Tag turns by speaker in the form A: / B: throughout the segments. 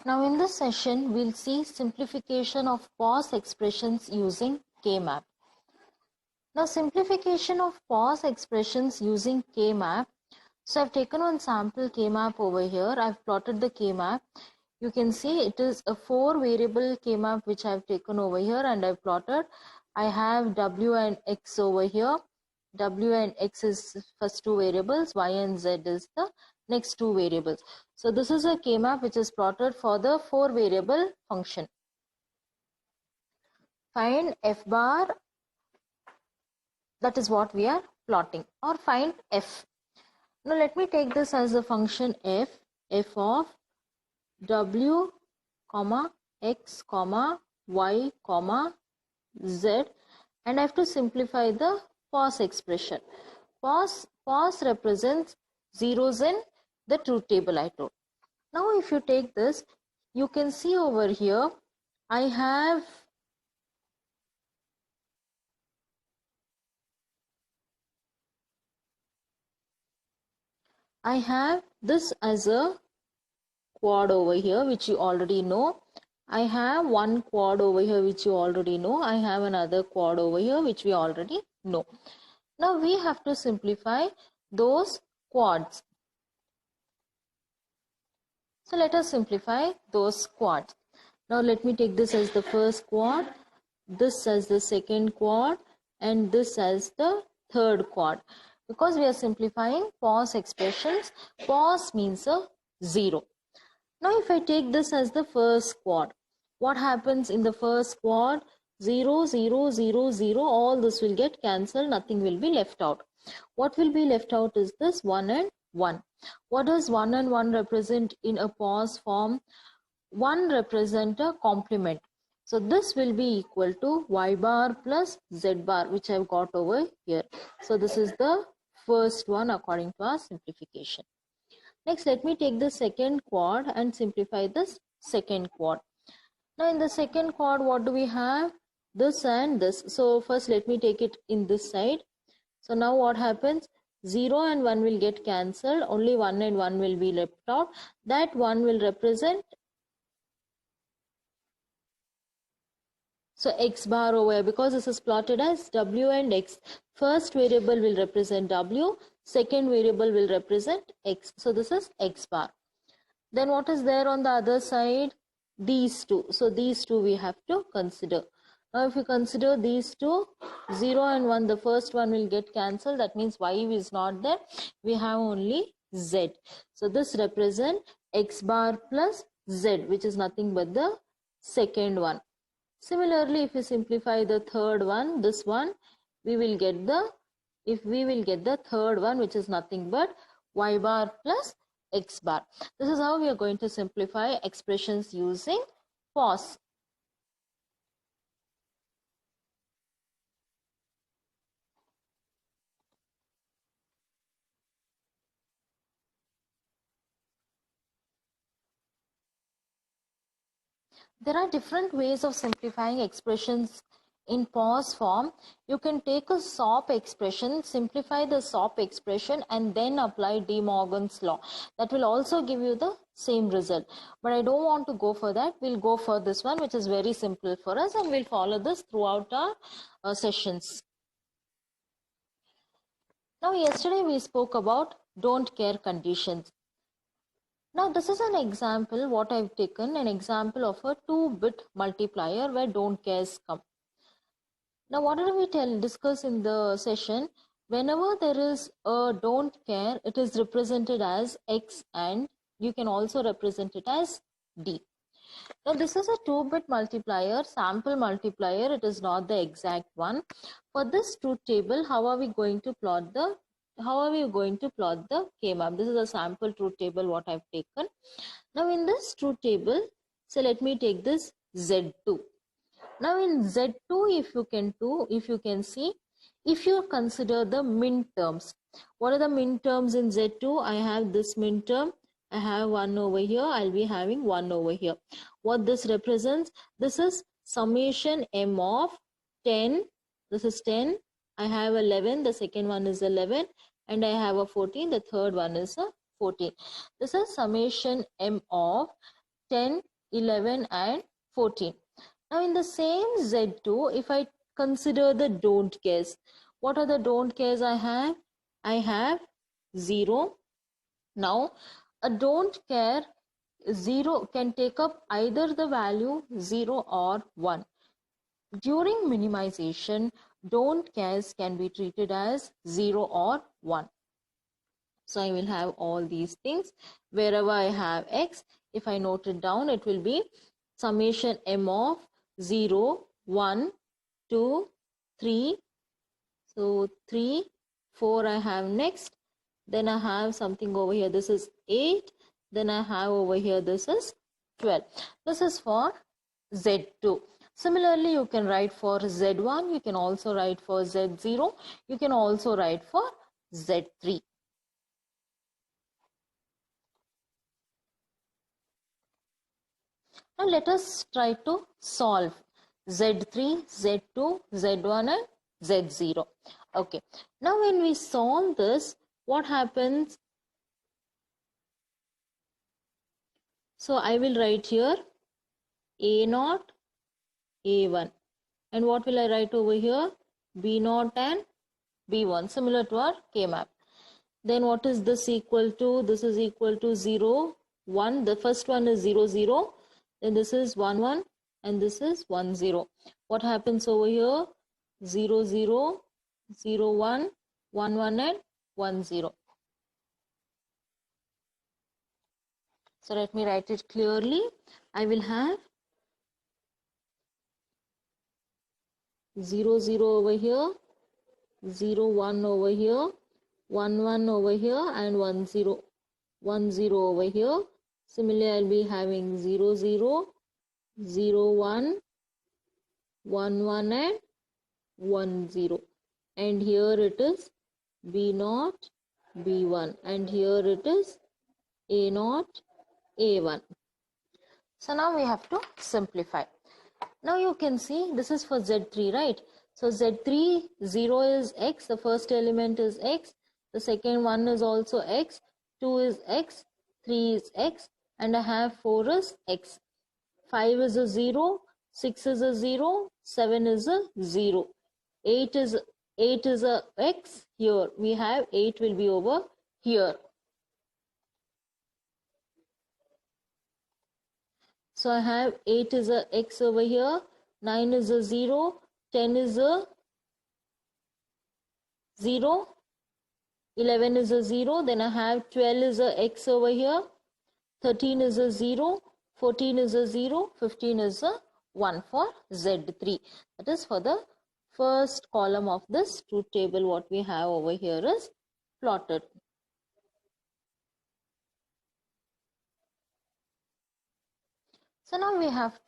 A: Now in this session, we'll see simplification of pos expressions using K-map. Now simplification of pos expressions using K-map. So I've taken one sample K-map over here. I've plotted the K-map. You can see it is a 4 variable K-map which I've taken over here and I've plotted. I have W and X over here. W and X is first 2 variables, Y and Z is the next 2 variables. So this is a K-map which is plotted for the 4 variable function. Find F bar, that is what we are plotting, or find F. Now let me take this as a function F of W, X, Y, Z, and I have to simplify the pos expression. Pos represents zeros in the truth table I told. Now if you take this, you can see over here I have this as a quad over here which you already know. I have one quad over here which you already know. I have another quad over here which we already know. Now we have to simplify those quads. So let us simplify those quads. Now let me take this as the first quad, this as the second quad, and this as the third quad. Because we are simplifying pos expressions, pos means a 0. Now if I take this as the first quad, what happens in the first quad? 0, 0, 0, 0, all this will get cancelled, nothing will be left out. What will be left out is this 1 and 1. What does 1 and 1 represent in a pos form? 1 represent a complement. So this will be equal to Y bar plus Z bar, which I've got over here. So this is the first one according to our simplification. Next, let me take the second quad and simplify this second quad. Now in the second quad, what do we have? This and this. So first let me take it in this side. So now what happens? 0 and 1 will get cancelled. Only 1 and 1 will be left out. That 1 will represent, so X bar over here, because this is plotted as W and X. First variable will represent W. Second variable will represent X. So this is X bar. Then what is there on the other side? These two. So these two we have to consider. Now if you consider these two, 0 and 1, the first one will get cancelled. That means Y is not there. We have only Z. So this represents X bar plus Z, which is nothing but the second one. Similarly, if you simplify the third one, this one, we will get the third one, which is nothing but Y bar plus X bar. This is how we are going to simplify expressions using pos. There are different ways of simplifying expressions in pos form. You can take a SOP expression, simplify the SOP expression, and then apply De Morgan's law. That will also give you the same result. But I don't want to go for that. We'll go for this one, which is very simple for us, and we'll follow this throughout our sessions. Now, yesterday we spoke about don't care conditions. Now this is an example, what I've taken, an example of a 2-bit multiplier where don't cares come. Now what did we discuss in the session? Whenever there is a don't care, it is represented as X and you can also represent it as D. Now this is a 2-bit multiplier, sample multiplier, it is not the exact one. For this truth table, how are we going to plot the K-map? This is a sample truth table what I've taken. Now in this truth table, so let me take this Z2. Now in Z2, if you can see, if you consider the min terms, what are the min terms in Z2? I have this min term, I have 1 over here, I'll be having 1 over here. What this represents? This is summation M of 10, this is 10, I have 11, the second one is 11, and I have a 14, the third one is a 14. This is summation M of 10, 11 and 14. Now in the same Z2, if I consider the don't cares, what are the don't cares I have? I have 0. Now a don't care 0 can take up either the value 0 or 1. During minimization, don't cares can be treated as 0 or 1. So I will have all these things. Wherever I have x, if I note it down, it will be summation m of 0, 1, 2, 3. So 3, 4 I have next. Then I have something over here. This is 8. Then I have over here, this is 12. This is for Z2. Similarly, you can write for Z1. You can also write for Z0. You can also write for Z3. Now let us try to solve Z3, Z2, Z1 and Z0. Okay. Now when we solve this, what happens? So I will write here A0, A1. And what will I write over here? B0 and B1, similar to our K-map. Then what is this equal to? This is equal to 0, 1. The first one is 0, 0. Then this is 1, 1. And this is 1, 0. What happens over here? 0, 0, 0, 1, 1, 1 and 1, 0. So let me write it clearly. I will have 0, 0 over here, 0, 1 over here, 1, 1 over here and 1, 0, 1, 0 over here. Similarly, I'll be having 0, 0, 0, 1, 1, 1 and 1, 0. And here it is B0, B1. And here it is A0, A1. So now we have to simplify. Now you can see this is for Z3, right? So Z3, 0 is x, the first element is x, the second one is also x, 2 is x, 3 is x, and I have 4 is x. 5 is a 0, 6 is a 0, 7 is a 0. 8 is a x here. We have 8 will be over here. So I have 8 is a x over here, 9 is a 0, 10 is a 0, 11 is a 0, then I have 12 is a x over here, 13 is a 0, 14 is a 0, 15 is a 1 for Z3. That is for the first column of this truth table. What we have over here is plotted. So now we have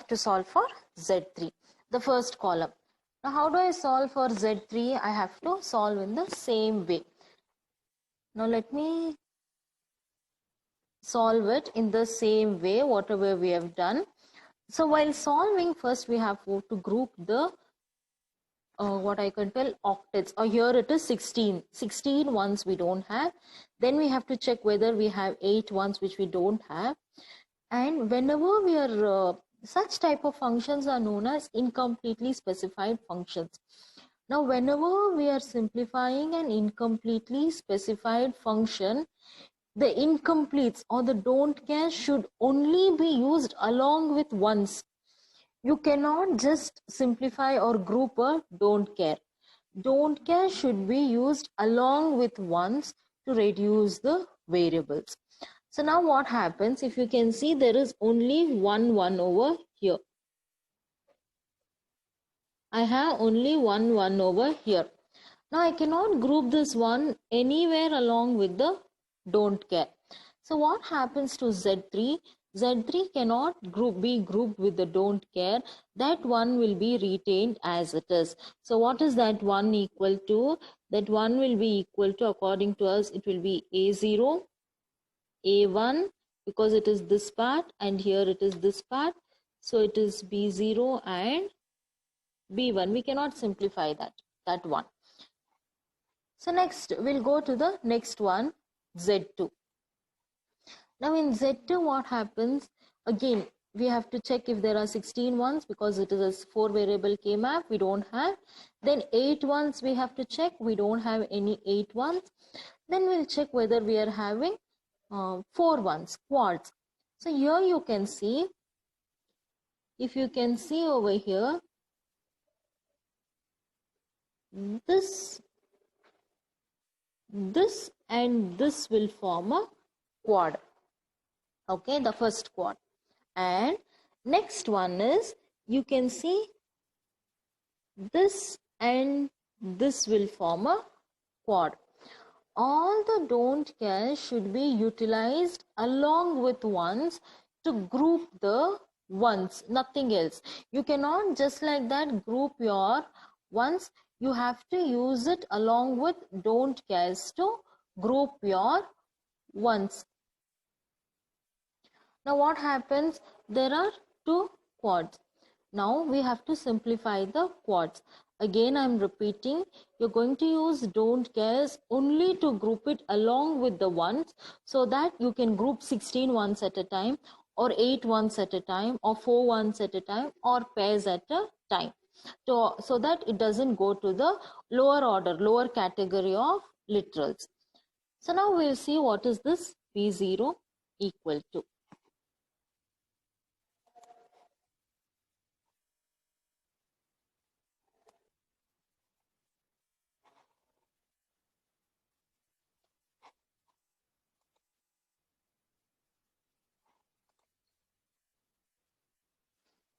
A: to solve for Z3, the first column. Now how do I solve for Z3? I have to solve in the same way. Now let me solve it in the same way, whatever we have done. So while solving, first we have to group the what I can tell octets. Here it is 16. 16 ones we don't have. Then we have to check whether we have 8 ones which we don't have. And whenever we are such type of functions are known as incompletely specified functions. Now whenever we are simplifying an incompletely specified function, the incompletes or the don't care should only be used along with ones. You cannot just simplify or group a don't care. Don't care should be used along with ones to reduce the variables. So now what happens, if you can see, there is only 1 over here. I have only 1 over here. Now I cannot group this one anywhere along with the don't care. So what happens to Z3? Z3 cannot be grouped with the don't care. That one will be retained as it is. So what is that one equal to? That one will be equal to, according to us, it will be A0, A1, because it is this part and here it is this part. So it is B0 and B1. We cannot simplify that one. So next we'll go to the next one, Z2. Now in Z2 what happens? Again, we have to check if there are 16 ones because it is a 4 variable K map. We don't have. Then 8 ones we have to check. We don't have any 8 ones. Then we'll check whether we are having 4 ones, quads. So here you can see, if you can see over here, this and this will form a quad. Okay, the first quad. And next one is, you can see this and this will form a quad. All the don't care should be utilized along with ones to group the ones, nothing else. You cannot just like that group your ones. You have to use it along with don't cares to group your ones. Now what happens? There are 2 quads. Now we have to simplify the quads. Again, I'm repeating, you're going to use don't cares only to group it along with the ones, so that you can group 16 ones at a time, or 8 ones at a time, or 4 ones at a time, or pairs at a time. So that it doesn't go to the lower order, lower category of literals. So now we'll see what is this B0 equal to.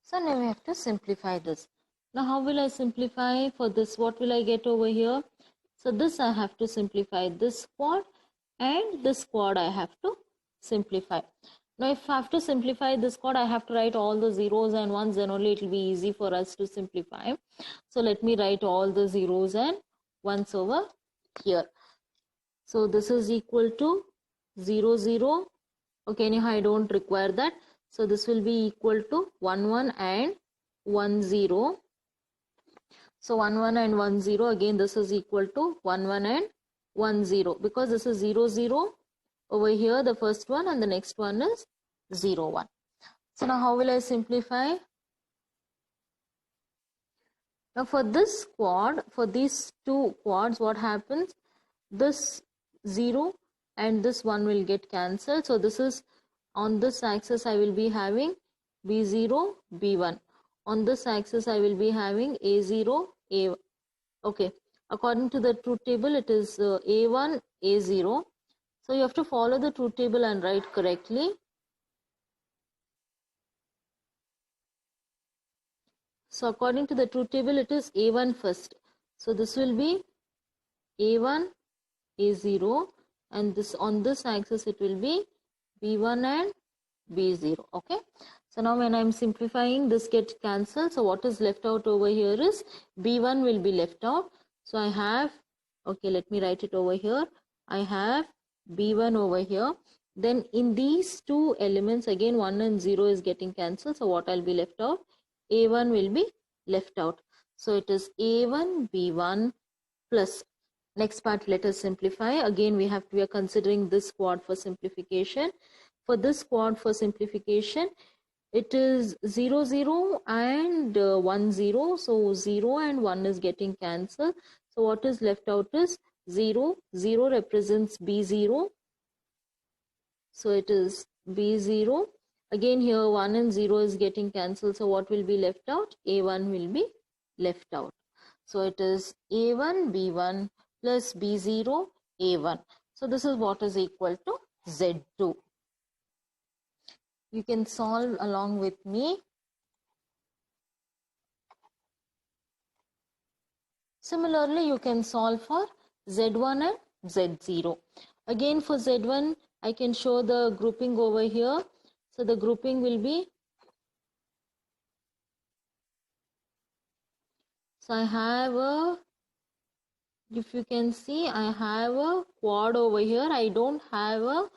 A: So now we have to simplify this. Now how will I simplify for this? What will I get over here? So this I have to simplify this quad, and this quad I have to simplify. Now if I have to simplify this quad, I have to write all the zeros and ones, then only it will be easy for us to simplify. So let me write all the zeros and ones over here. So this is equal to 0, 0. Okay, anyhow I don't require that. So this will be equal to 1, 1 and 1, 0. So 1, 1 and 1, 0. Again, this is equal to 1, 1 and 1, 0. Because this is 0, 0 over here, the first one, and the next one is 0, 1. So now how will I simplify? Now for this quad, for these 2 quads, what happens? This 0 and this 1 will get cancelled. So this is, on this axis I will be having B0, B1. On this axis I will be having A0, A1. Okay, according to the truth table it is A1, A0. So you have to follow the truth table and write correctly. So according to the truth table it is A1 first. So this will be A1, A0, and this, on this axis it will be B1 and B0. Okay, so now when I'm simplifying, this gets cancelled. So what is left out over here is B1 will be left out. So I have, okay, let me write it over here. I have B1 over here. Then in these 2 elements, again 1 and 0 is getting cancelled. So what I'll be left out? A1 will be left out. So it is A1 B1 plus. Next part, let us simplify. Again, we are considering this quad for simplification. For this quad for simplification, it is 0, 0 and 1, 0. So 0 and 1 is getting cancelled. So what is left out is 0. 0 represents B0. So it is B0. Again here 1 and 0 is getting cancelled. So what will be left out? A1 will be left out. So it is A1 B1 plus B0 A1. So this is what is equal to Z2. You can solve along with me. Similarly, you can solve for Z1 and Z0. Again for Z1, I can show the grouping over here. So the grouping will be, so I have a, if you can see, I have a quad over here. I don't have a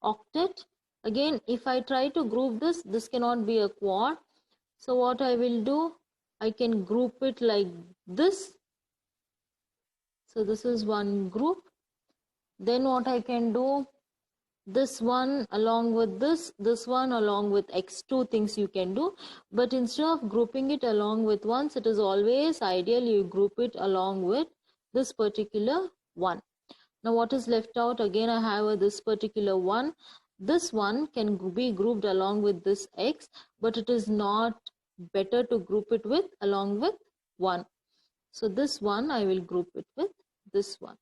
A: octet. Again, if I try to group this, this cannot be a quad. So what I will do, I can group it like this. So this is one group. Then what I can do, this one along with this one along with x, two things you can do. But instead of grouping it along with ones, it is always ideal you group it along with this particular one. Now what is left out? Again I have this particular one. This one can be grouped along with this x, but it is not better to group it with along with 1. So this one I will group it with this one.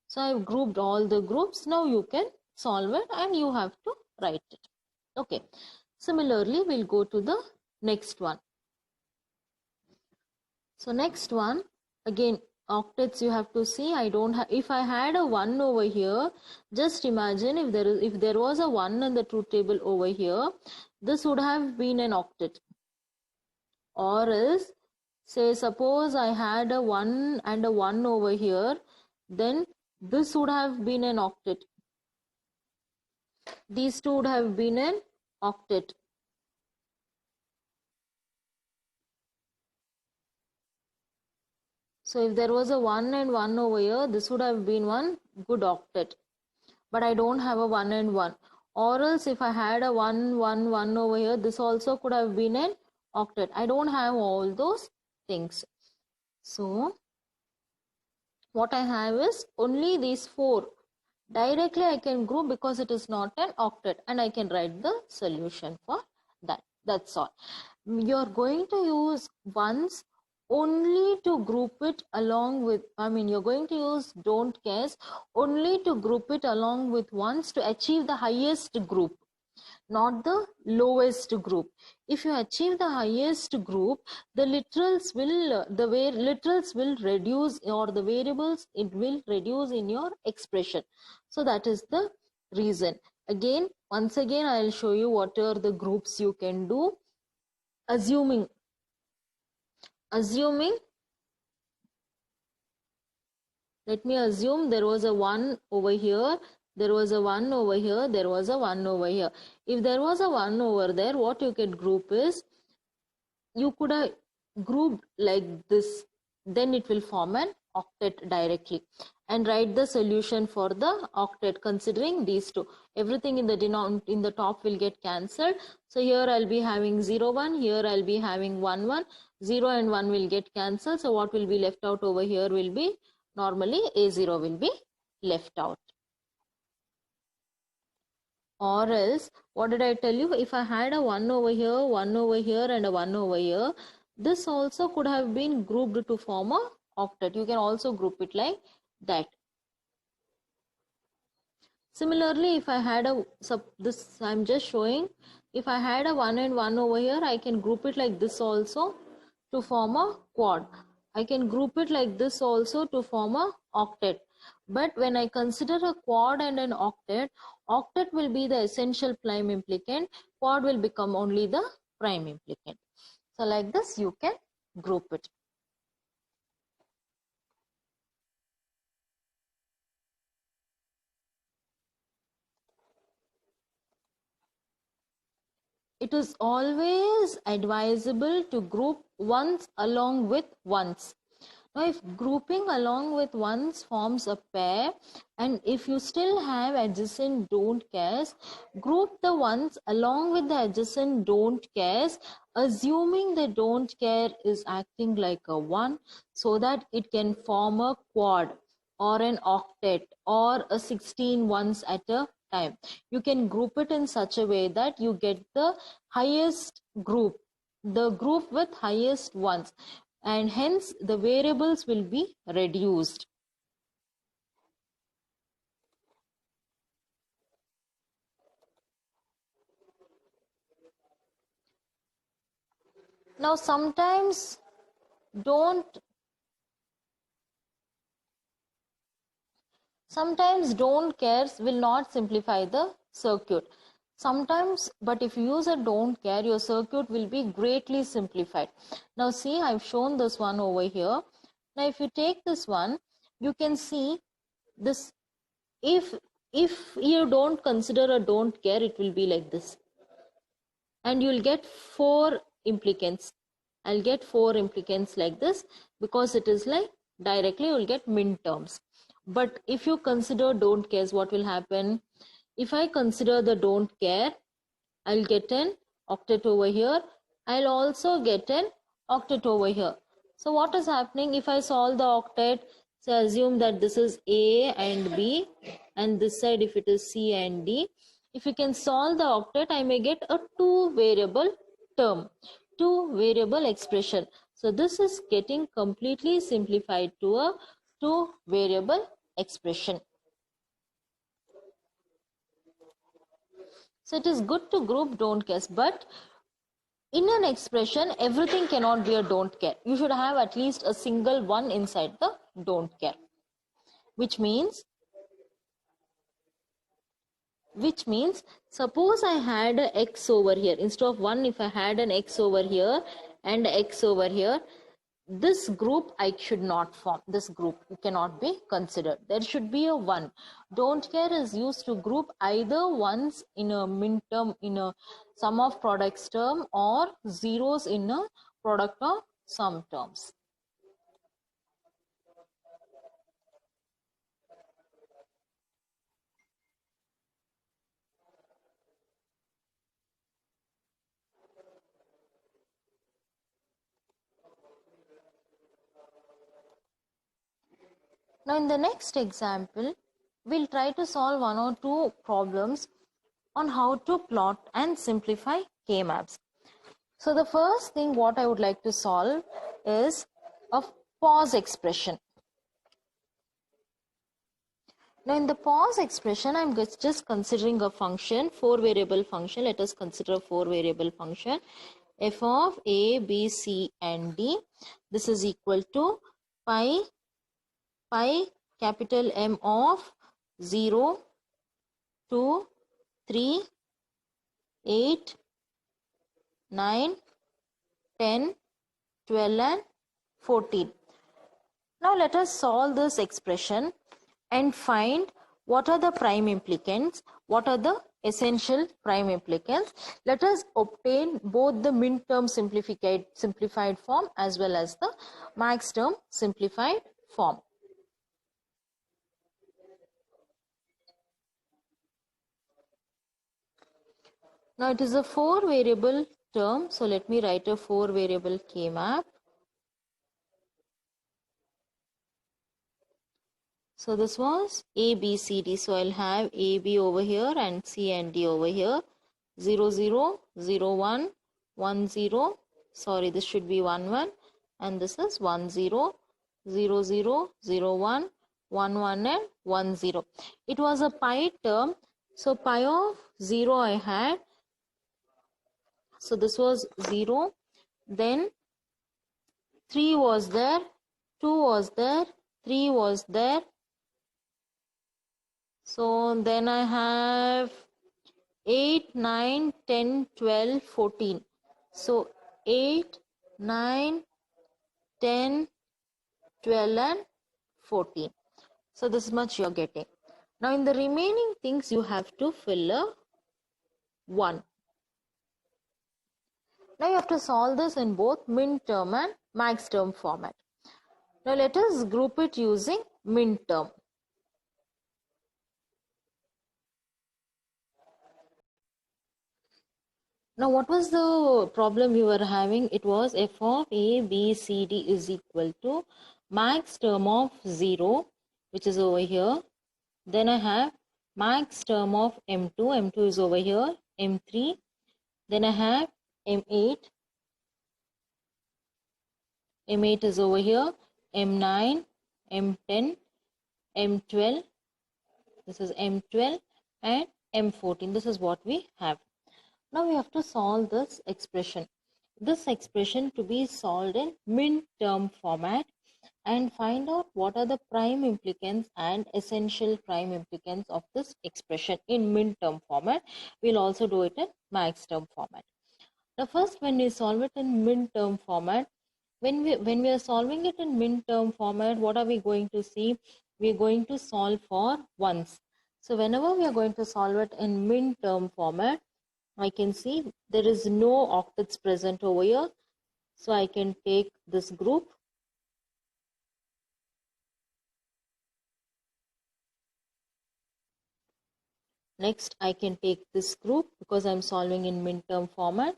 A: So I've grouped all the groups. Now you can solve it and you have to write it. Okay. Similarly, we'll go to the next one. So next one, again octets you have to see. I don't have, if I had a 1 over here, just imagine if there was a 1 in the truth table over here, this would have been an octet. Or else, say suppose I had a 1 and a 1 over here, then this would have been an octet. These two would have been an octet. So if there was a 1 and 1 over here, this would have been one good octet. But I don't have a 1 and 1. Or else if I had a 1, 1, 1 over here, this also could have been an octet. I don't have all those things. So what I have is only these 4. Directly I can group because it is not an octet, and I can write the solution for that. That's all. You're going to use ones only to group it along with, you're going to use don't cares only to group it along with ones to achieve the highest group, not the lowest group. If you achieve the highest group, the literals will reduce, or the variables it will reduce in your expression. So that is the reason. Once again I'll show you what are the groups you can do. Assuming let me assume there was a 1 over here, there was a 1 over here, there was a 1 over here. If there was a 1 over there, what you can group is, you could have grouped like this, then it will form an octet directly, and write the solution for the octet considering these two. Everything in the top will get cancelled. So here I'll be having 0, 1, here I'll be having 1, 1, 0 and 1 will get cancelled. So what will be left out over here will be, normally A0 will be left out. Or else, what did I tell you? If I had a 1 over here, 1 over here and a 1 over here, this also could have been grouped to form a octet. You can also group it like that. Similarly, if I had this I'm just showing, if I had a 1 and 1 over here, I can group it like this also to form a quad. I can group it like this also to form a octet. But when I consider a quad and an octet, octet will be the essential prime implicant, quad will become only the prime implicant. So like this you can group it. It is always advisable to group ones along with ones. Now, if grouping along with ones forms a pair, and if you still have adjacent don't cares, group the ones along with the adjacent don't cares, assuming the don't care is acting like a 1, so that it can form a quad or an octet or a 16 ones at a time. You can group it in such a way that you get the highest group, the group with highest ones, and hence the variables will be reduced. Now sometimes don't cares will not simplify the circuit. Sometimes, but if you use a don't care, your circuit will be greatly simplified. Now see, I've shown this one over here. Now if you take this one, you can see this. If you don't consider a don't care, it will be like this, and you'll get 4 implicants. I'll get 4 implicants like this, because it is like directly you'll get min terms. But if you consider don't cares, what will happen? If I consider the don't care, I'll get an octet over here. I'll also get an octet over here. So what is happening if I solve the octet? So assume that this is A and B, and this side if it is C and D. If you can solve the octet, I may get a 2 variable term, 2 variable expression. So this is getting completely simplified to a 2 variable expression. So it is good to group don't cares, but in an expression, everything cannot be a don't care. You should have at least a single one inside the don't care, which means suppose I had a x over here. Instead of 1, if I had an x over here and x over here, this group I should not form. This group cannot be considered. There should be a 1. Don't care is used to group either ones in a min term, in a sum of products term, or zeros in a product of sum terms. Now in the next example, we'll try to solve 1 or 2 problems on how to plot and simplify K-maps. So the first thing what I would like to solve is a pause expression. Now in the pause expression, I'm just considering a function, 4 variable function. Let us consider a 4 variable function, f of a, b, c and d. This is equal to pi capital M of 0, 2, 3, 8, 9, 10, 12 and 14. Now let us solve this expression and find what are the prime implicants, what are the essential prime implicants. Let us obtain both the min term simplified form as well as the max term simplified form. Now it is a 4 variable term, so let me write a 4 variable K-map. So this was A, B, C, D. So I'll have A, B over here and C and D over here. 0, 0, 0, 1, 1, 0. Sorry, this should be 1, 1. And this is 1, 0, 0, 0, 0, 1, 1, 1 and 1, 0. It was a pi term. So pi of 0 I had. So this was 0. Then 3 was there. 2 was there. 3 was there. So then I have 8, 9, 10, 12, 14. So 8, 9, 10, 12 and 14. So this much you're getting. Now in the remaining things you have to fill a 1. Now you have to solve this in both min term and max term format. Now let us group it using min term. Now what was the problem we were having? It was f of a, b, c, d is equal to max term of 0, which is over here. Then I have max term of m2, m2 is over here, m3. Then I have m8, m8 is over here, m9, m10, m12, this is m12 and m14. This is what we have. Now we have to solve this expression. This expression to be solved in min term format and find out what are the prime implicants and essential prime implicants of this expression in min term format. We'll also do it in max term format. Now first, when we solve it in min term format, when we are solving it in min term format, what are we going to see? We are going to solve for ones. So whenever we are going to solve it in min term format, I can see there is no octets present over here. So I can take this group. Next, I can take this group because I'm solving in min-term format.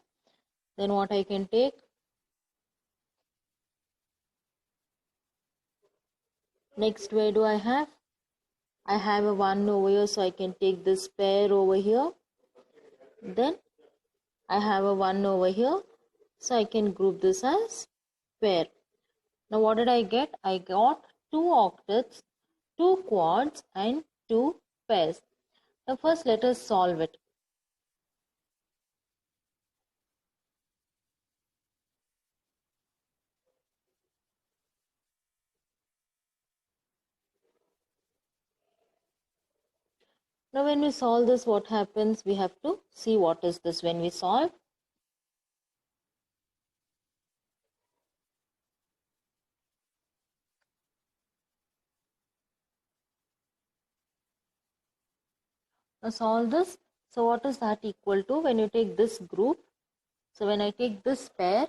A: Then what I can take? Next, where do I have? I have a 1 over here, so I can take this pair over here. Then I have a 1 over here, so I can group this as pair. Now what did I get? I got 2 octets, 2 quads and 2 pairs. Now first let us solve it. Now when we solve this, what happens? We have to see what is this when we solve. Now solve this. So what is that equal to when you take this group? So when I take this pair,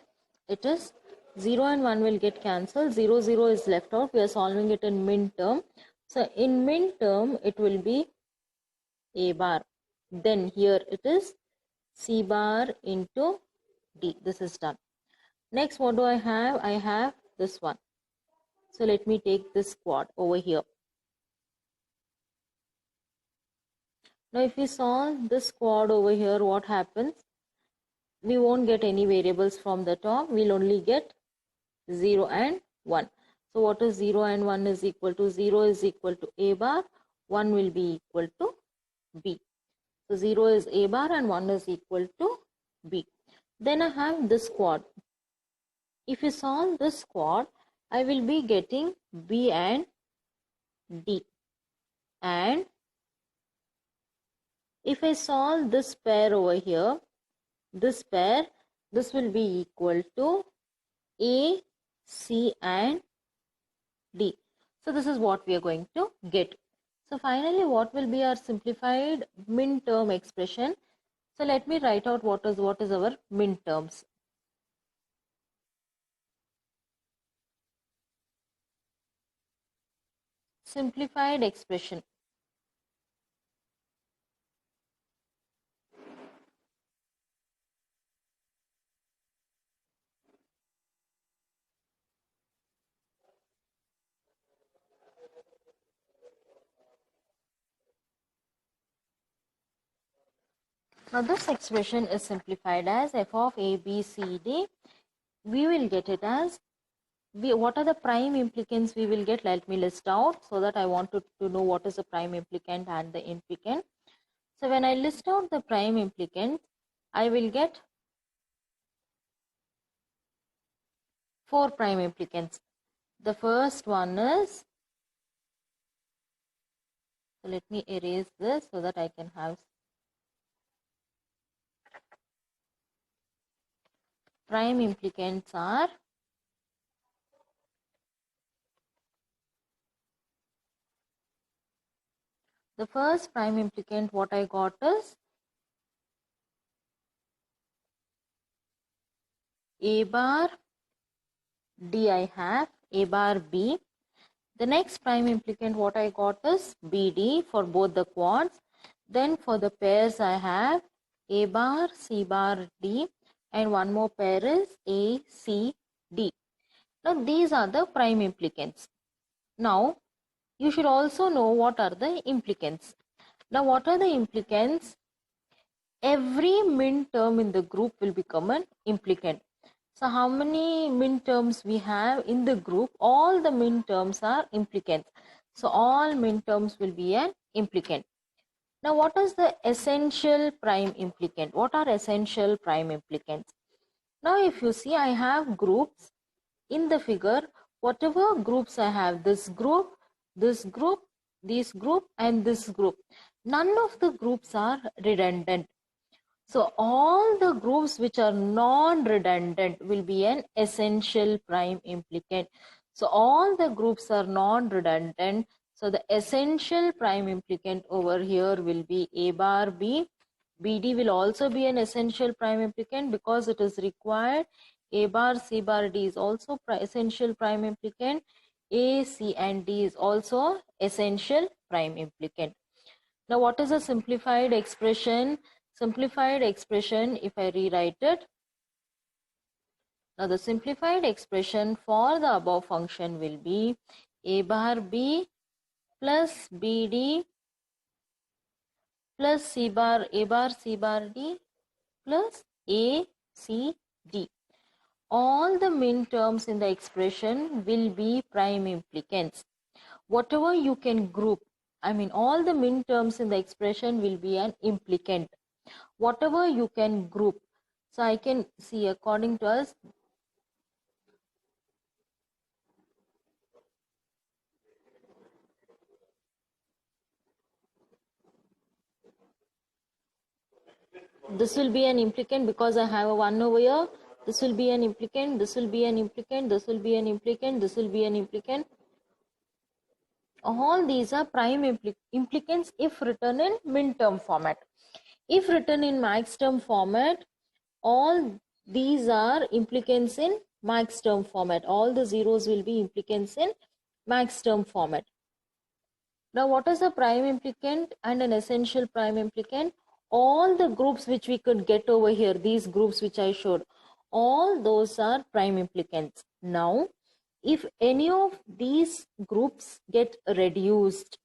A: it is 0 and 1 will get cancelled. 0, 0 is left out. We are solving it in min term. So in min term, it will be A bar. Then here it is C bar into D. This is done. Next, what do I have? I have this one. So let me take this quad over here. Now if we solve this quad over here, what happens? We won't get any variables from the top. We'll only get 0 and 1. So what is 0 and 1 is equal to? 0 is equal to A bar, 1 will be equal to B. So 0 is A bar and 1 is equal to B. Then I have this quad. If you solve this quad, I will be getting B and D. And if I solve this pair over here, this pair, this will be equal to A, C and D. So this is what we are going to get. So finally, what will be our simplified min term expression? So let me write out what is our min terms. Simplified expression. Now this expression is simplified as f of a, b, c, d. We will get it as, what are the prime implicants we will get? Let me list out so that I want to know what is the prime implicant and the implicant. So when I list out the prime implicant, I will get 4 prime implicants. The first one is, so let me erase this so that I can have prime implicants are the first prime implicant what I got is A bar D. I have A bar B. The next prime implicant what I got is BD for both the quads. Then for the pairs I have A bar, C bar, D, and one more pair is A, C, D. Now these are the prime implicants. Now you should also know what are the implicants. Now what are the implicants? Every min term in the group will become an implicant. So how many min terms we have in the group? All the min terms are implicants. So all min terms will be an implicant. Now what is the essential prime implicant? What are essential prime implicants? Now if you see, I have groups in the figure. Whatever groups I have, this group, this group, this group and this group, none of the groups are redundant. So all the groups which are non-redundant will be an essential prime implicant. So all the groups are non-redundant. So the essential prime implicant over here will be A bar B, BD will also be an essential prime implicant because it is required. A bar, C bar, D is also essential prime implicant. A, C and D is also essential prime implicant. Now what is a simplified expression? Simplified expression, if I rewrite it, now the simplified expression for the above function will be A bar B plus BD plus C bar A bar C bar D plus A C D. All the min terms in the expression will be prime implicants. Whatever you can group, I mean all the min terms in the expression will be an implicant. Whatever you can group. So I can see according to us, this will be an implicant because I have a 1 over here. This will be an implicant, this will be an implicant, this will be an implicant, this will be an implicant. All these are prime implicants if written in min term format. If written in max term format, all these are implicants in max term format. All the zeros will be implicants in max term format. Now what is a prime implicant and an essential prime implicant? All the groups which we could get over here, these groups which I showed, all those are prime implicants. Now if any of these groups get reduced,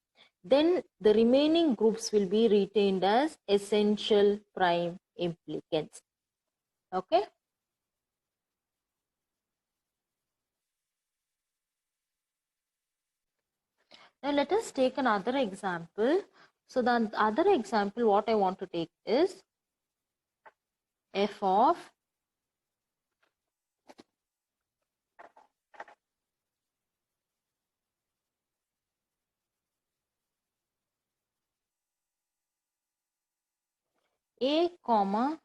A: then the remaining groups will be retained as essential prime implicants. Okay. Now let us take another example. So the other example what I want to take is f of a comma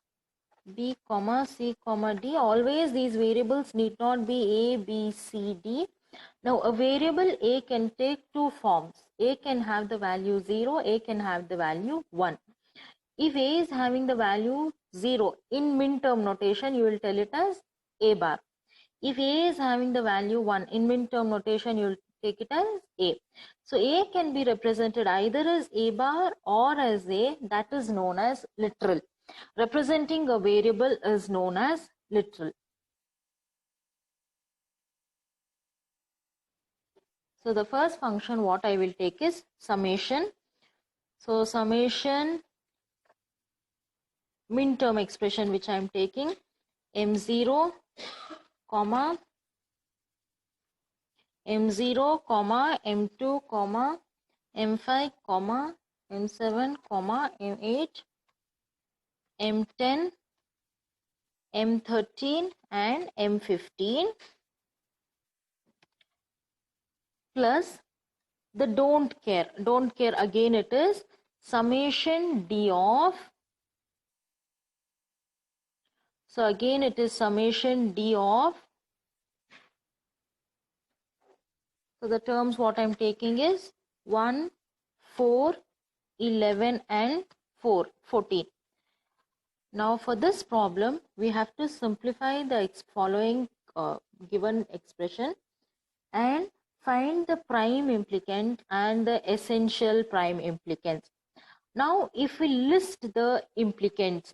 A: b comma c comma d. Always these variables need not be a, b, c, d. Now a variable a can take two forms. A can have the value 0, a can have the value 1. If a is having the value 0 in min term notation, you will tell it as a bar. If a is having the value 1 in min term notation, you will take it as a. So a can be represented either as a bar or as a, that is known as literal. Representing a variable is known as literal. So the first function what I will take is summation. So summation min term expression which I am taking, m0 comma m0 comma m2 comma m5 comma m7 comma m8 m10 m13 and m15 plus the don't care again it is summation d of, so again it is summation d of, so the terms what I am taking is 1, 4, 11 and 14. Now for this problem we have to simplify the following given expression and find the prime implicant and the essential prime implicants. Now if we list the implicants,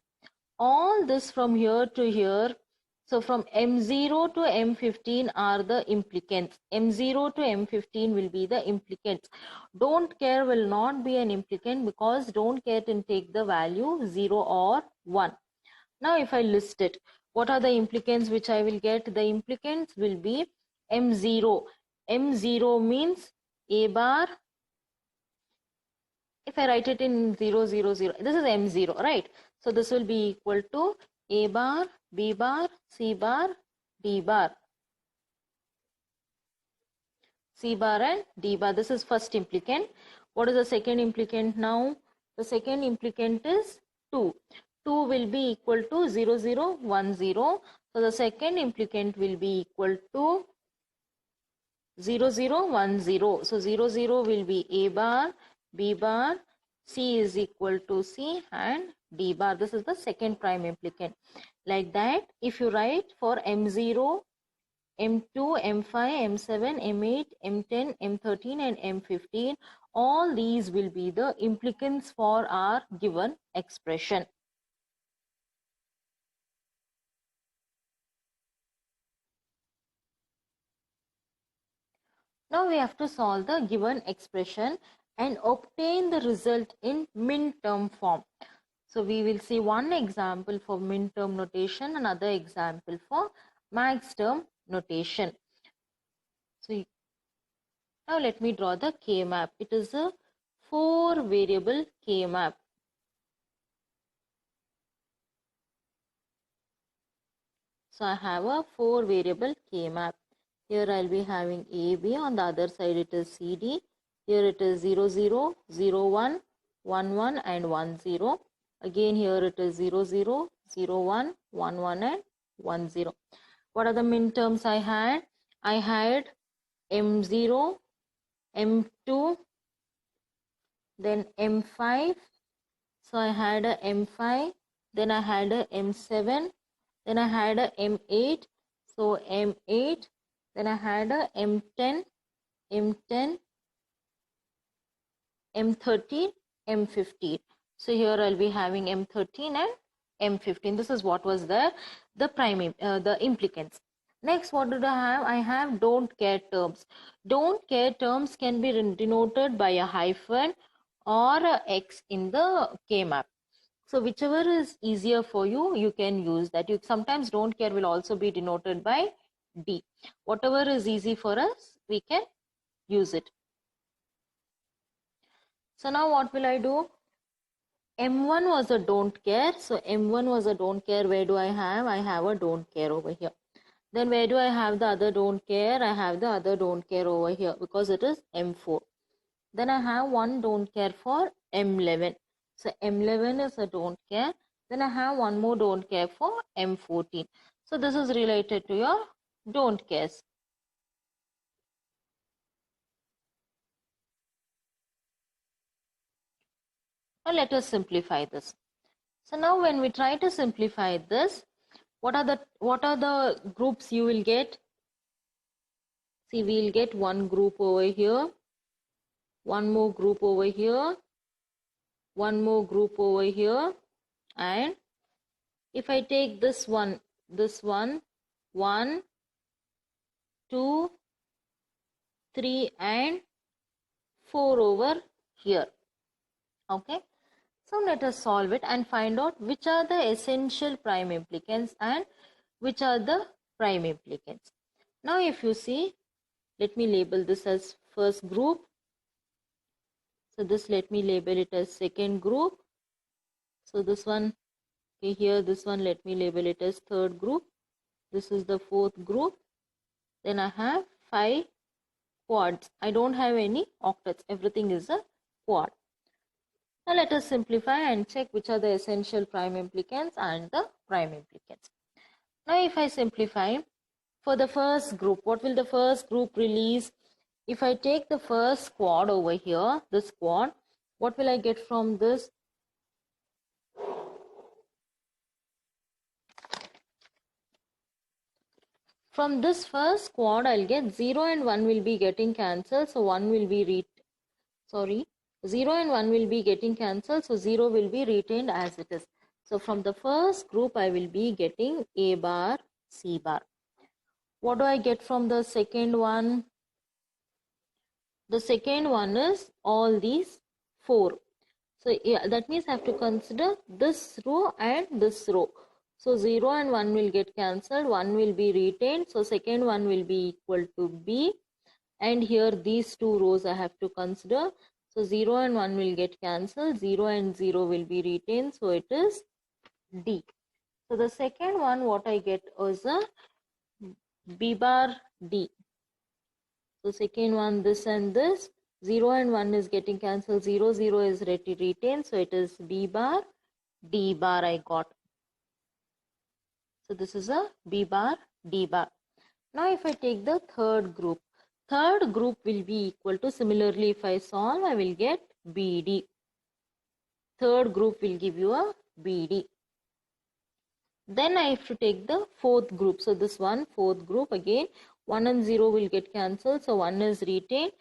A: all this from here to here, so from M0 to M15 are the implicants. M0 to M15 will be the implicants. Don't care will not be an implicant because don't care can take the value 0 or 1. Now if I list it, what are the implicants which I will get? The implicants will be M0. M0 means A bar. If I write it in 0, 0, 0, this is M0, right? So this will be equal to A bar, B bar, C bar, D bar. C bar and D bar. This is first implicant. What is the second implicant now? The second implicant is 2. 2 will be equal to 0, 0, 1, 0. So the second implicant will be equal to 0, 0, 1, 0. So 0, 0 will be A bar, B bar, C is equal to C and D bar. This is the second prime implicant. Like that, if you write for M0, M2, M5, M7, M8, M10, M13 and M15, all these will be the implicants for our given expression. Now we have to solve the given expression and obtain the result in min-term form. So we will see one example for min-term notation, another example for max-term notation. So now let me draw the K-map. It is a 4-variable K-map. So I have a 4-variable K-map. Here I'll be having A, B. On the other side it is C, D. Here it is 0, 0, 0, 1, 1, 1 and 1, 0. Again here it is 0, 0, 0, 1, 1, 1 and 1, 0. What are the min terms I had? I had M0, M2, then M5. So I had a M5, then I had a M7, then I had a M8. So M8, then I had a M10, M10, M13, M15. So here I'll be having M13 and M15. This is what was there, the implicants. Next, what did I have? I have don't care terms. Don't care terms can be denoted by a hyphen or a X in the K-map. So whichever is easier for you, you can use that. You sometimes don't care will also be denoted by D. Whatever is easy for us, we can use it. So now what will I do? M1 was a don't care. So M1 was a don't care. Where do I have? I have a don't care over here. Then where do I have the other don't care? I have the other don't care over here because it is M4. Then I have one don't care for M11. So M11 is a don't care. Then I have one more don't care for M14. So this is related to your don't cares. Now let us simplify this. So now when we try to simplify this, what are the groups you will get? See, we will get one group over here, one more group over here, one more group over here, and if I take this one, 1, 2, 3 and 4 over here. Okay. So let us solve it and find out which are the essential prime implicants and which are the prime implicants. Now if you see, let me label this as first group. So this, let me label it as second group. So this one, okay, here this one, let me label it as third group. This is the fourth group. Then I have 5 quads. I don't have any octets. Everything is a quad. Now let us simplify and check which are the essential prime implicants and the prime implicants. Now if I simplify, for the first group, what will the first group release? If I take the first quad over here, this quad, what will I get from this? From this first quad, I'll get 0 and 1 will be getting cancelled. So 1 will be 0 and 1 will be getting cancelled, so 0 will be retained as it is. So from the first group, I will be getting A bar, C bar. What do I get from the second one? The second one is all these 4. So yeah, that means I have to consider this row and this row. So 0 and 1 will get cancelled, 1 will be retained. So second one will be equal to B. And here these 2 rows I have to consider. So 0 and 1 will get cancelled, 0 and 0 will be retained, so it is D. So the second one, what I get is a B bar D. So second one, this and this, 0 and 1 is getting cancelled, 0, 0 is retained, so it is B bar, D bar I got. So this is a B bar, D bar. Now if I take the third group will be equal to, similarly if I solve, I will get BD. Third group will give you a BD. Then I have to take the fourth group. So this one, fourth group, again 1 and 0 will get cancelled. So 1 is retained.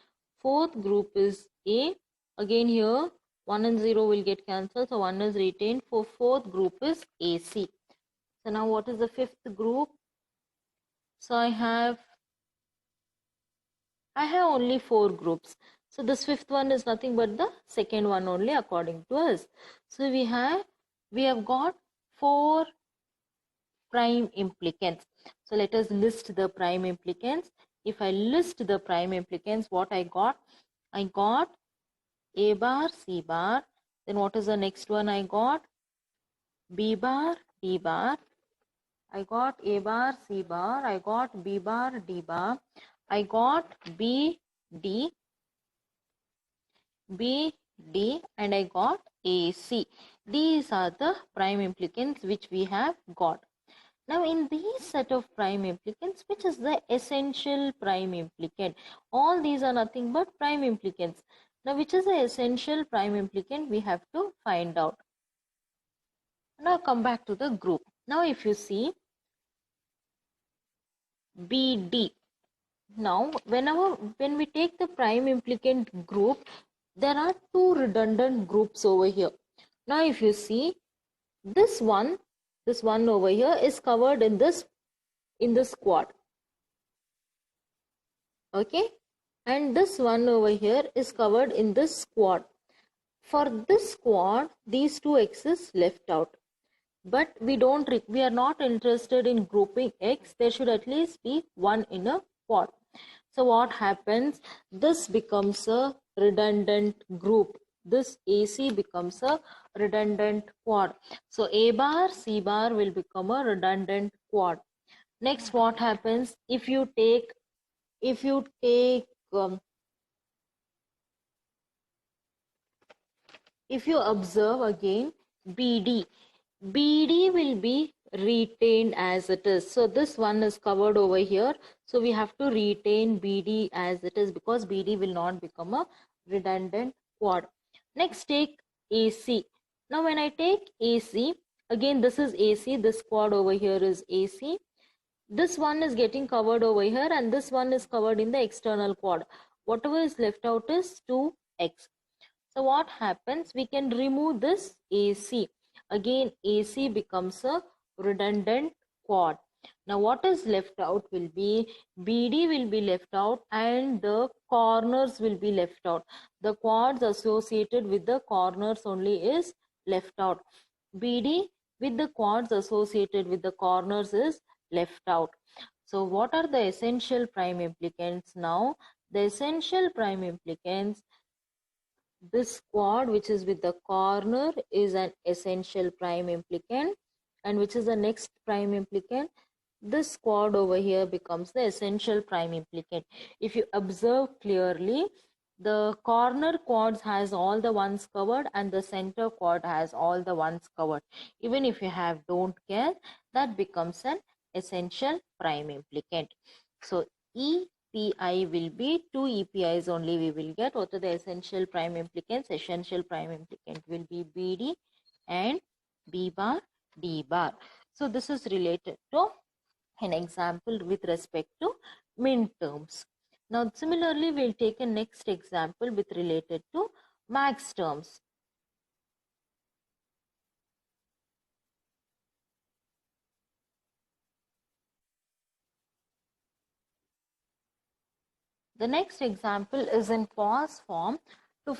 A: Fourth group is A. Again here 1 and 0 will get cancelled. So 1 is retained. For fourth group is AC. So now what is the fifth group? So I have only 4 groups. So this fifth one is nothing but the second one only according to us. So we have got 4 prime implicants. So let us list the prime implicants. If I list the prime implicants, what I got? I got A bar, C bar. Then what is the next one I got? B bar, D bar. I got A bar, C bar. I got B bar, D bar. I got B, D, and I got AC. These are the prime implicants which we have got. Now in these set of prime implicants, which is the essential prime implicant? All these are nothing but prime implicants. Now which is the essential prime implicant we have to find out. Now come back to the group. Now if you see BD. Now when we take the prime implicant group, there are 2 redundant groups over here. Now if you see this one over here is covered in this quad. Okay, and this one over here is covered in this quad. For this quad, these 2 x's left out. But we are not interested in grouping x. There should at least be 1 in a quad. So what happens? This becomes a redundant group. This AC becomes a redundant quad. So A bar, C bar will become a redundant quad. Next, what happens if you take if you observe again BD will be retained as it is. So this one is covered over here. So we have to retain BD as it is because BD will not become a redundant quad. Next, take AC. Now when I take AC, again this is AC, this quad over here is AC. This one is getting covered over here and this one is covered in the external quad. Whatever is left out is 2x. So what happens? We can remove this AC. Again, AC becomes a redundant quad. Now what is left out will be BD will be left out and the corners will be left out. The quads associated with the corners only is left out. BD with the quads associated with the corners is left out. So what are the essential prime implicants now? The essential prime implicants, this quad which is with the corner is an essential prime implicant, and which is the next prime implicant? This quad over here becomes the essential prime implicant. If you observe clearly, the corner quads has all the ones covered and the center quad has all the ones covered. Even if you have don't care, that becomes an essential prime implicant. So EPI will be 2 EPIs only we will get. What are the essential prime implicants? Essential prime implicant will be BD and B bar, D bar. So this is related to an example with respect to min terms. Now similarly we'll take a next example with related to max terms. The next example is in pause form to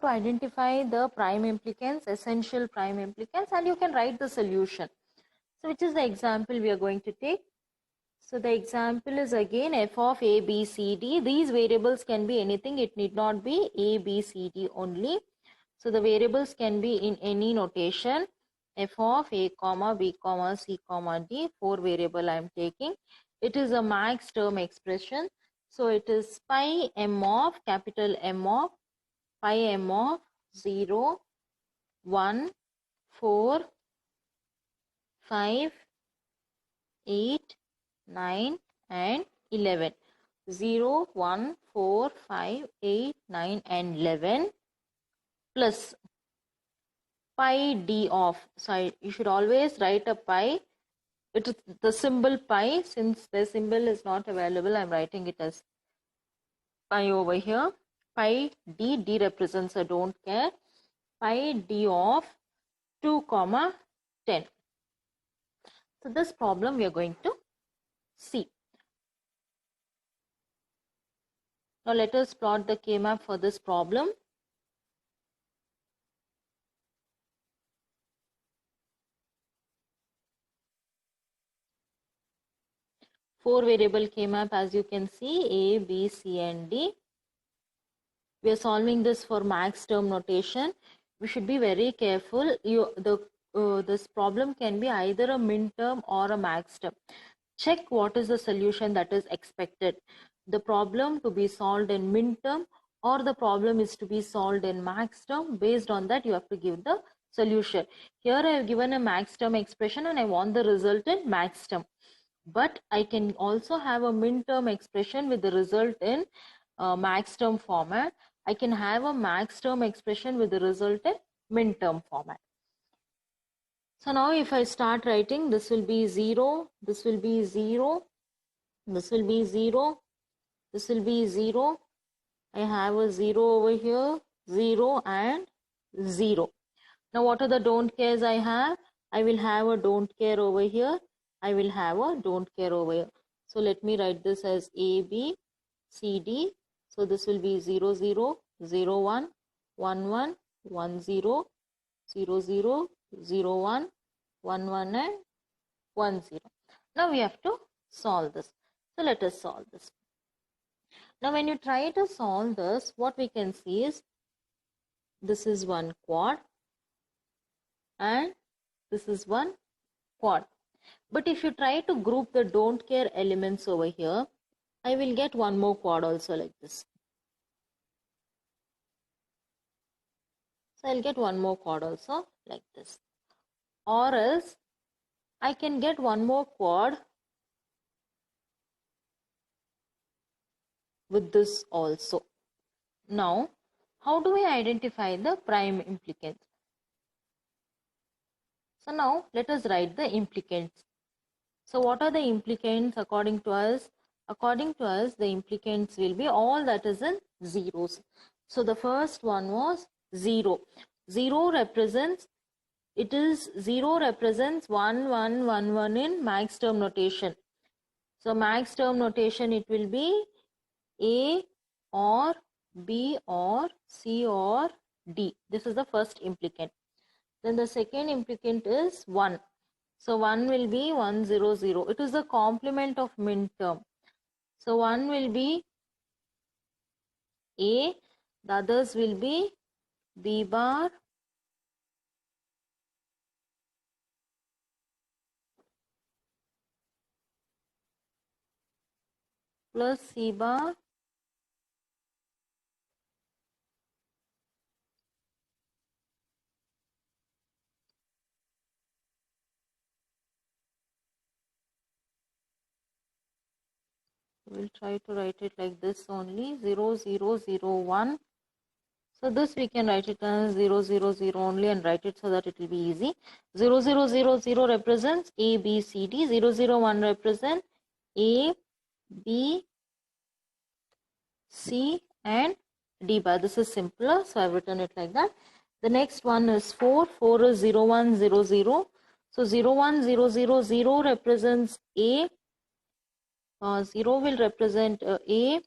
A: identify the prime implicants, essential prime implicants, and you can write the solution. So which is the example we are going to take? So the example is again f of a, b, c, d. These variables can be anything. It need not be a, b, c, d only. So the variables can be in any notation. F of a, b, c, d. 4 variable I am taking. It is a max term expression. So it is pi m of capital M of pi m of 0, 1, 4, 5, 8, 9 and 11. 0, 1, 4, 5, 8, 9 and 11 plus pi d of. So you should always write a pi. It is the symbol pi. Since the symbol is not available, I'm writing it as pi over here. Pi d, d represents a don't care. Pi d of 2 comma 10. So this problem we are going to see. Now let us plot the K-map for this problem. Four variable K-map, as you can see, A, B, C and D. We are solving this for max term notation. We should be very careful. This problem can be either a min term or a max term. Check what is the solution that is expected. The problem to be solved in min term or the problem is to be solved in max term. Based on that, you have to give the solution. Here I have given a max term expression and I want the result in max term. But I can also have a min term expression with the result in max term format. I can have a max term expression with the result in min term format. So now if I start writing, this will be 0, this will be 0, this will be 0, this will be 0. I have a 0 over here, 0 and 0. Now what are the don't cares I have? I will have a don't care over here. I will have a don't care over here. So let me write this as A, B, C, D. So this will be 0, 0, 0, 1, 1, 1, 1, 0, 0, 0, 0, 1, 1, 1 and 1, 0. Now we have to solve this. So let us solve this. Now when you try to solve this, what we can see is this is one quad and this is one quad. But if you try to group the don't care elements over here, I will get one more quad also like this. So I'll get one more quad also like this. Or else I can get one more quad with this also. Now, how do we identify the prime implicants? So now let us write the implicants. So what are the implicants according to us? According to us, the implicants will be all that is in zeros. So the first one was 0. 0 represents, 1, 1, 1, 1 in max term notation. So max term notation, it will be A or B or C or D. This is the first implicant. Then the second implicant is 1. So 1 will be 1, 0, 0. It is the complement of min term. So 1 will be A, the others will be B bar plus C bar we'll try to write it like this only, 0, 0, 0, 1. So this we can write it as 0, 0, 0 only and write it so that it will be easy. 0, 0, 0, 0 represents A, B, C, D. 0, 0, 1 represents A, B, C and D bar. This is simpler, so I've written it like that. The next one is 4. 4 is 0, 1, 0, 0. So 0, 1, 0, 0, 0 represents A. 0 will represent A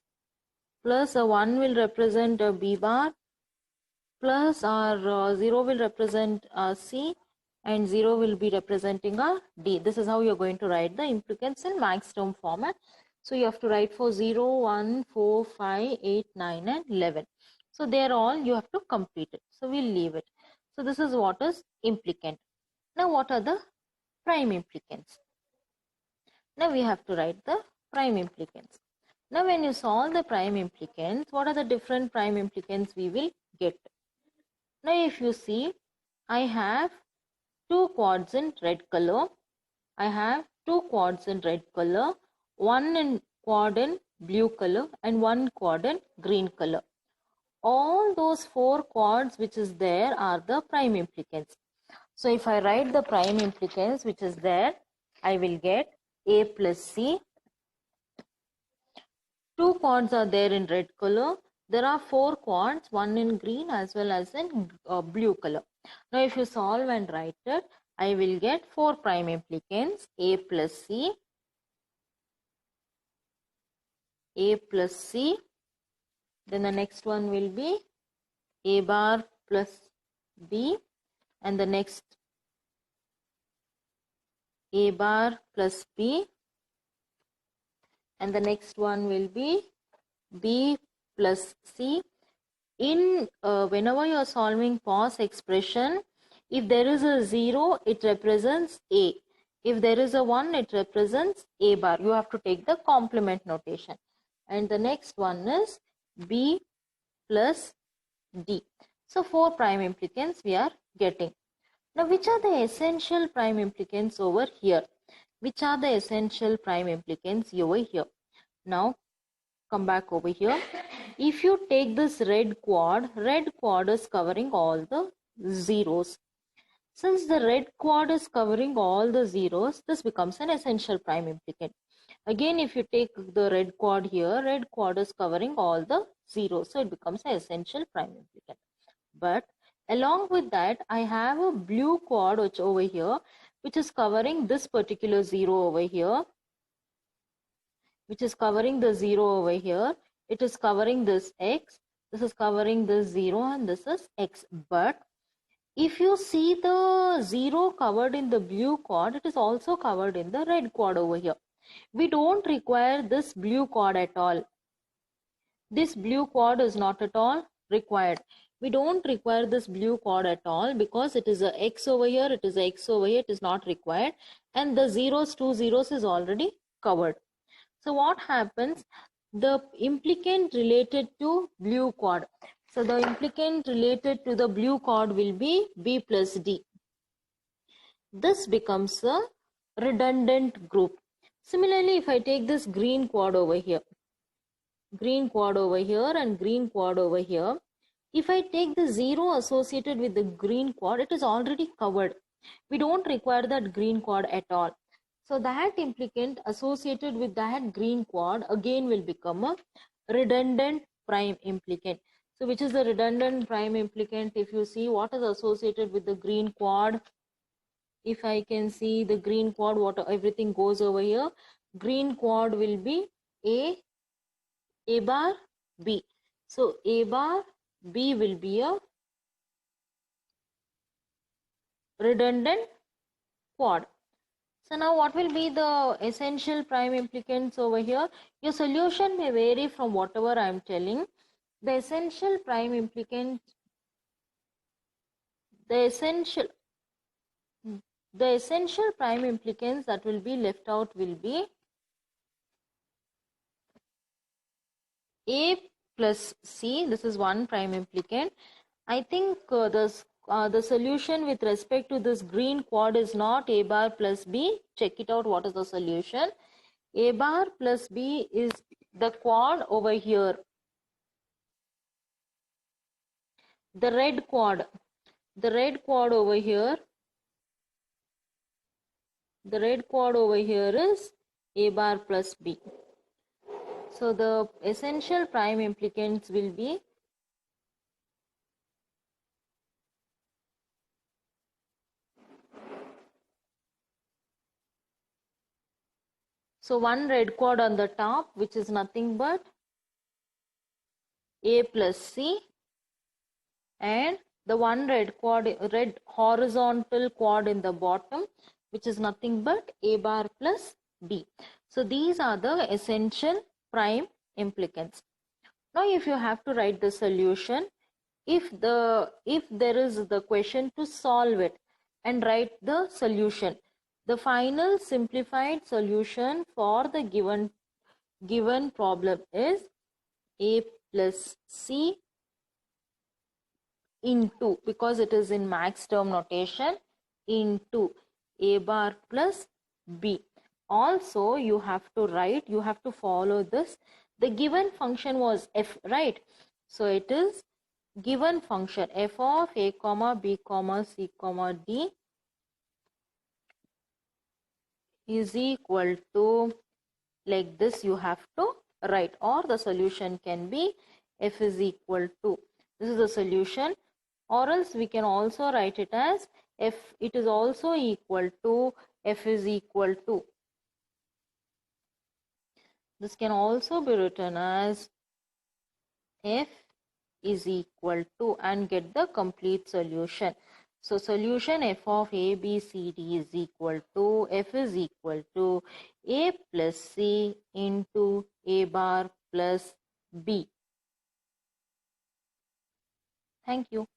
A: plus 1 will represent B bar plus our 0 will represent C and 0 will be representing D. This is how you're going to write the implicants in max term format. So you have to write for 0, 1, 4, 5, 8, 9 and 11. So they're all you have to complete it. So we'll leave it. So this is what is implicant. Now what are the prime implicants? Now we have to write the prime implicants. Now when you solve the prime implicants, what are the different prime implicants we will get? Now if you see, I have two quads in red color. I have two quads in red color, one in quad in blue color and one quad in green color. all those 4 quads which is there are the prime implicants. So if I write the prime implicants which is there, I will get A plus C. 2 quads are there in red color. There are 4 quads, one in green as well as in blue color. Now if you solve and write it, I will get 4 prime implicants, A plus C, A plus C. Then the next one will be A bar plus B, and the next A bar plus B, and the next one will be B plus C. In whenever you are solving Poisson expression, if there is a 0, it represents A. If there is a 1, it represents A bar. You have to take the complement notation. And the next one is B plus D. So 4 prime implicants we are getting. Now which are the essential prime implicants over here? Which are the essential prime implicants over here? Now come back over here. If you take this red quad is covering all the zeros. Since the red quad is covering all the zeros, this becomes an essential prime implicant. Again, if you take the red quad here, red quad is covering all the zeros, so it becomes an essential prime implicant. But along with that, I have a blue quad which over here, which is covering this particular zero over here, which is covering the 0 over here. It is covering this x, this is covering this 0, and this is x. But if you see the 0 covered in the blue quad, it is also covered in the red quad over here. We don't require this blue quad at all. This blue quad is not at all required. We don't require this blue quad at all because it is a x over here, it is a x over here, it is not required. And the zeros, 2 zeros is already covered. So what happens? The implicant related to blue quad. So the implicant related to the blue quad will be B plus D. This becomes a redundant group. Similarly, if I take this green quad over here, green quad over here and green quad over here, if I take the 0 associated with the green quad, it is already covered. We don't require that green quad at all. So that implicant associated with that green quad again will become a redundant prime implicant. So which is the redundant prime implicant? If you see what is associated with the green quad, if I can see the green quad, what everything goes over here, green quad will be A bar, B. So A bar, B will be a redundant quad. So now what will be the essential prime implicants over here? Your solution may vary from whatever I am telling. The essential prime implicant, the essential prime implicants that will be left out will be A plus C. This is one prime implicant. I think the solution with respect to this green quad is not A bar plus B. Check it out. What is the solution? A bar plus B is the quad over here. The red quad over here. The red quad over here is A bar plus B. So the essential prime implicants will be one red quad on the top, which is nothing but A plus C, and the one red horizontal quad in the bottom, which is nothing but A bar plus B. So these are the essential prime implicants. Now if you have to write the solution, if there is the question to solve it and write the solution, the final simplified solution for the given problem is A plus C into, because it is in max term notation, into A bar plus B. Also you have to follow this. The given function was f, right? So it is given function f of a comma b comma c comma d is equal to, like this you have to write, or the solution can be f is equal to, this is the solution, or else we can also write it as f, it is also equal to f is equal to. This can also be written as f is equal to, and get the complete solution. So solution f of a, b, c, d is equal to, f is equal to a plus c into a bar plus b. Thank you.